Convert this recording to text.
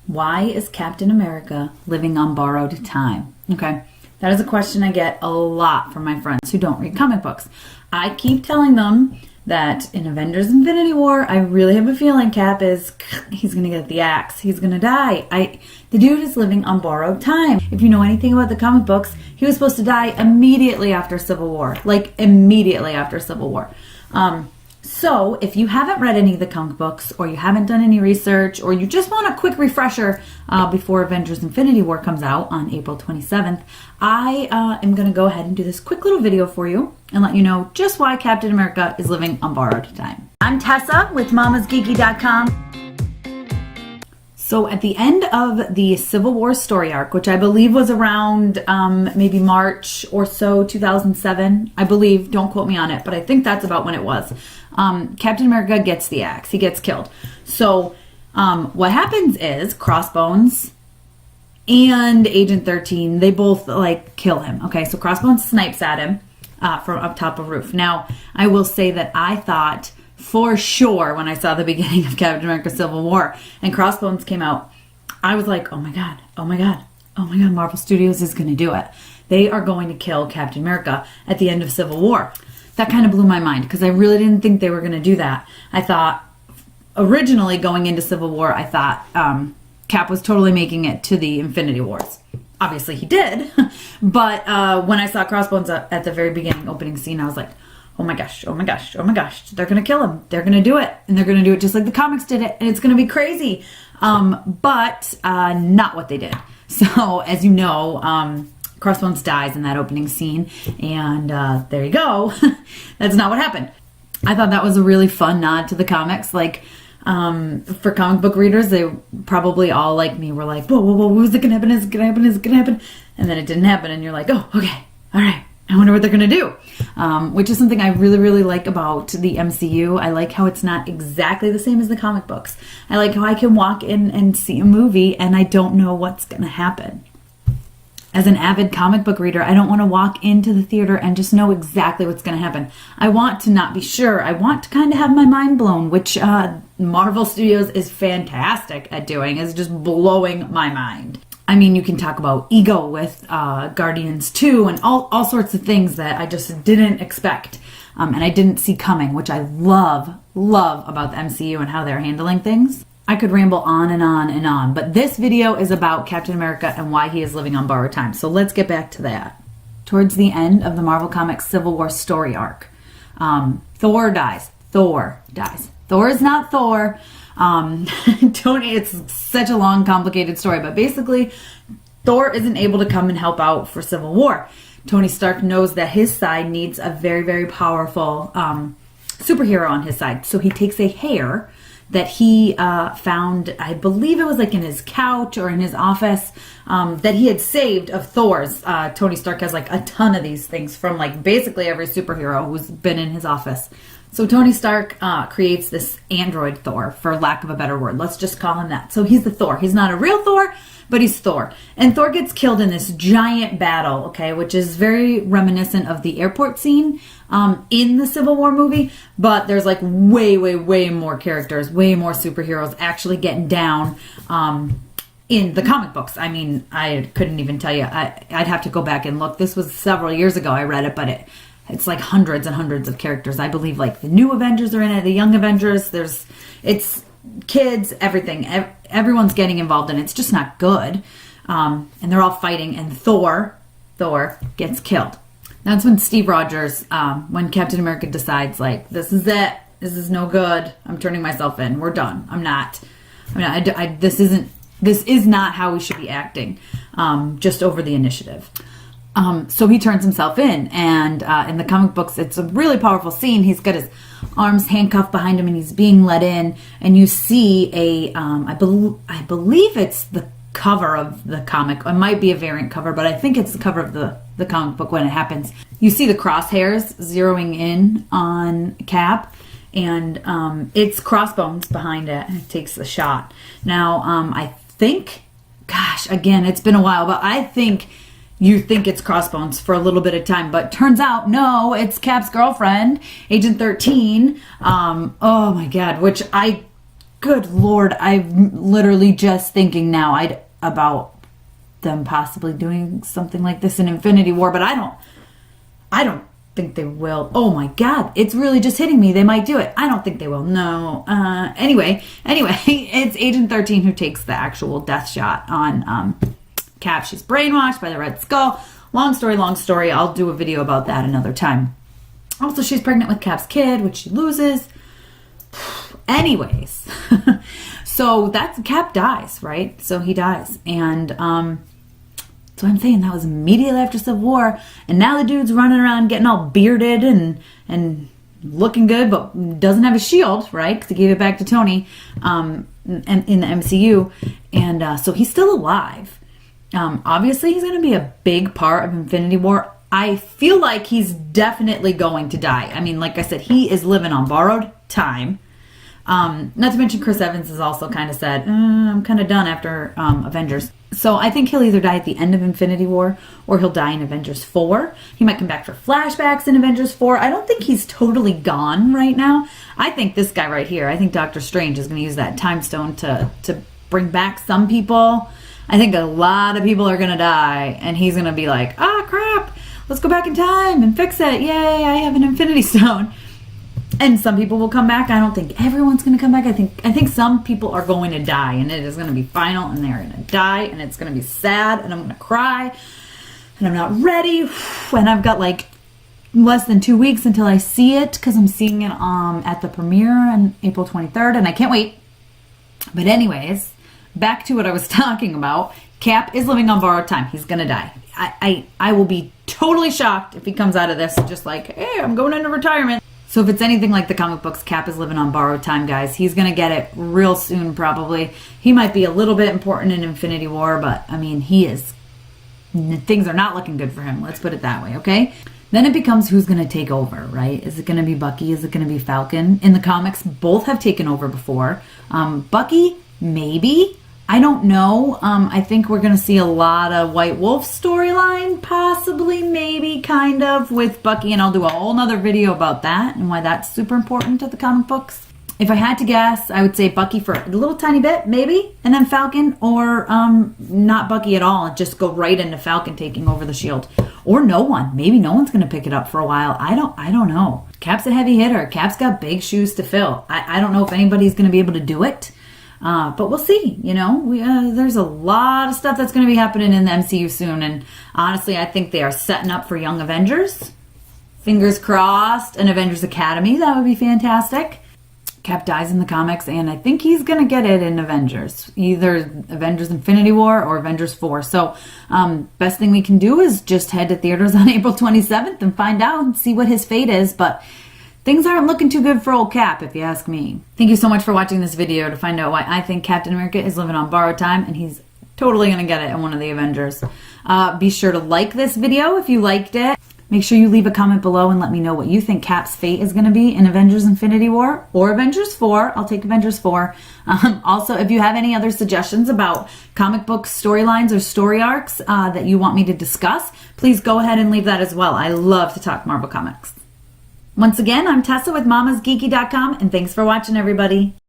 Why is Captain America living on borrowed time? Okay, that is a question I get a lot from my friends who don't read comic books. I keep telling them that in Avengers Infinity War, I really have a feeling he's going to get the axe. He's going to die. The dude is living on borrowed time. If you know anything about the comic books, he was supposed to die immediately after Civil War. Like, immediately after Civil War. So, if you haven't read any of the comic books, or you haven't done any research, or you just want a quick refresher before Avengers Infinity War comes out on April 27th, I am going to go ahead and do this quick little video for you and let you know just why Captain America is living on borrowed time. I'm Tessa with mamasgeeky.com. So at the end of the Civil War story arc, which I believe was around maybe March or so, 2007, I believe, don't quote me on it, but I think that's about when it was. Captain America gets the axe. He gets killed. So what happens is Crossbones and Agent 13, they both kill him. Okay, so Crossbones snipes at him from up top of a roof. Now, I will say that I thought for sure when I saw the beginning of Captain America Civil War and Crossbones came out, I was like, oh my God, Marvel Studios is going to do it. They are going to kill Captain America at the end of Civil War. That kind of blew my mind because I really didn't think they were going to do that. I thought, originally going into Civil War, I thought Cap was totally making it to the Infinity Wars. Obviously he did, but when I saw Crossbones at the very beginning opening scene, I was like, oh my gosh, they're going to kill him. They're going to do it. And they're going to do it just like the comics did it. And it's going to be crazy. But not what they did. So as you know, Crossbones dies in that opening scene. And there you go. That's not what happened. I thought that was a really fun nod to the comics. For comic book readers, they probably all like me were like, whoa, is it going to happen? Is it going to happen? Is it going to happen? And then it didn't happen. And you're like, oh, okay, all right. I wonder what they're going to do, which is something I really, really like about the MCU. I like how it's not exactly the same as the comic books. I like how I can walk in and see a movie and I don't know what's going to happen. As an avid comic book reader, I don't want to walk into the theater and just know exactly what's going to happen. I want to not be sure. I want to kind of have my mind blown, which Marvel Studios is fantastic at doing, is just blowing my mind. I mean, you can talk about ego with Guardians 2 and all sorts of things that I just didn't expect and I didn't see coming, which I love about the MCU and how they're handling things. I could ramble on and on and on, but this video is about Captain America and why he is living on borrowed time. So let's get back to that. Towards the end of the Marvel Comics Civil War story arc, Thor dies. Thor is not Thor. Tony, it's such a long, complicated story, but basically Thor isn't able to come and help out for Civil War. Tony Stark knows that his side needs a very, very powerful superhero on his side. So he takes a hair that he found, I believe it was in his couch or in his office, that he had saved of Thor's. Tony Stark has a ton of these things from basically every superhero who's been in his office. So Tony Stark creates this android Thor, for lack of a better word. Let's just call him that. So he's the Thor. He's not a real Thor, but he's Thor. And Thor gets killed in this giant battle, okay, which is very reminiscent of the airport scene in the Civil War movie. But there's way more characters, way more superheroes actually getting down in the comic books. I mean, I couldn't even tell you. I'd have to go back and look. This was several years ago I read it, but it's hundreds and hundreds of characters. I believe the new Avengers are in it, the young Avengers. It's kids, everything. Everyone's getting involved in it. It's just not good. And they're all fighting, and Thor gets killed. That's when Steve Rogers, when Captain America decides, this is it. This is no good. I'm turning myself in. We're done. This is not how we should be acting, just over the initiative. So he turns himself in, and in the comic books, it's a really powerful scene. He's got his arms handcuffed behind him, and he's being led in, and you see I believe it's the cover of the comic. It might be a variant cover, but I think it's the cover of the comic book when it happens. You see the crosshairs zeroing in on Cap, and it's Crossbones behind it, and it takes the shot. Now, I think, gosh, again, it's been a while, but I think you think it's Crossbones for a little bit of time, but turns out, no, it's Cap's girlfriend, Agent 13. Oh my God, which I good Lord, I'm literally just thinking now about them possibly doing something like this in Infinity War, but I don't think they will. Oh my God, it's really just hitting me. They might do it. I don't think they will. No. Anyway, it's Agent 13 who takes the actual death shot on Cap. She's brainwashed by the Red Skull. Long story. I'll do a video about that another time. Also, she's pregnant with Cap's kid, which she loses. Anyways, so Cap dies, right? So he dies, and so I'm saying that was immediately after Civil War, and now the dude's running around getting all bearded and looking good, but doesn't have a shield, right? Because he gave it back to Tony, and in the MCU, and so he's still alive. Obviously, he's going to be a big part of Infinity War. I feel like he's definitely going to die. I mean, like I said, he is living on borrowed time. Not to mention Chris Evans has also kind of said, I'm kind of done after Avengers. So I think he'll either die at the end of Infinity War or he'll die in Avengers 4. He might come back for flashbacks in Avengers 4. I don't think he's totally gone right now. I think this guy right here, I think Doctor Strange is going to use that time stone to bring back some people. I think a lot of people are going to die, and he's going to be like, crap, let's go back in time and fix it. Yay, I have an Infinity Stone. And some people will come back. I don't think everyone's going to come back. I think some people are going to die, and it is going to be final, and they're going to die, and it's going to be sad, and I'm going to cry, and I'm not ready, and I've got like less than 2 weeks until I see it, because I'm seeing it at the premiere on April 23rd, and I can't wait. But anyways, back to what I was talking about. Cap is living on borrowed time. He's going to die. I will be totally shocked if he comes out of this just like, hey, I'm going into retirement. So if it's anything like the comic books, Cap is living on borrowed time, guys. He's going to get it real soon, probably. He might be a little bit important in Infinity War, but, I mean, things are not looking good for him. Let's put it that way, okay? Then it becomes who's going to take over, right? Is it going to be Bucky? Is it going to be Falcon? In the comics, both have taken over before. Bucky, maybe. I don't know. I think we're going to see a lot of White Wolf storyline, possibly, maybe, kind of, with Bucky, and I'll do a whole nother video about that and why that's super important to the comic books. If I had to guess, I would say Bucky for a little tiny bit, maybe, and then Falcon, or not Bucky at all, and just go right into Falcon taking over the shield. Or no one. Maybe no one's going to pick it up for a while. I don't know. Cap's a heavy hitter. Cap's got big shoes to fill. I don't know if anybody's going to be able to do it. But we'll see, there's a lot of stuff that's going to be happening in the MCU soon. And honestly, I think they are setting up for Young Avengers. Fingers crossed, an Avengers Academy. That would be fantastic. Cap dies in the comics, and I think he's going to get it in Avengers. Either Avengers Infinity War or Avengers 4. So, best thing we can do is just head to theaters on April 27th and find out and see what his fate is. But things aren't looking too good for old Cap, if you ask me. Thank you so much for watching this video to find out why I think Captain America is living on borrowed time, and he's totally going to get it in one of the Avengers. Be sure to like this video if you liked it. Make sure you leave a comment below and let me know what you think Cap's fate is going to be in Avengers Infinity War or Avengers 4. I'll take Avengers 4. Also, if you have any other suggestions about comic book storylines or story arcs that you want me to discuss, please go ahead and leave that as well. I love to talk Marvel Comics. Once again, I'm Tessa with mamasgeeky.com, and thanks for watching, everybody.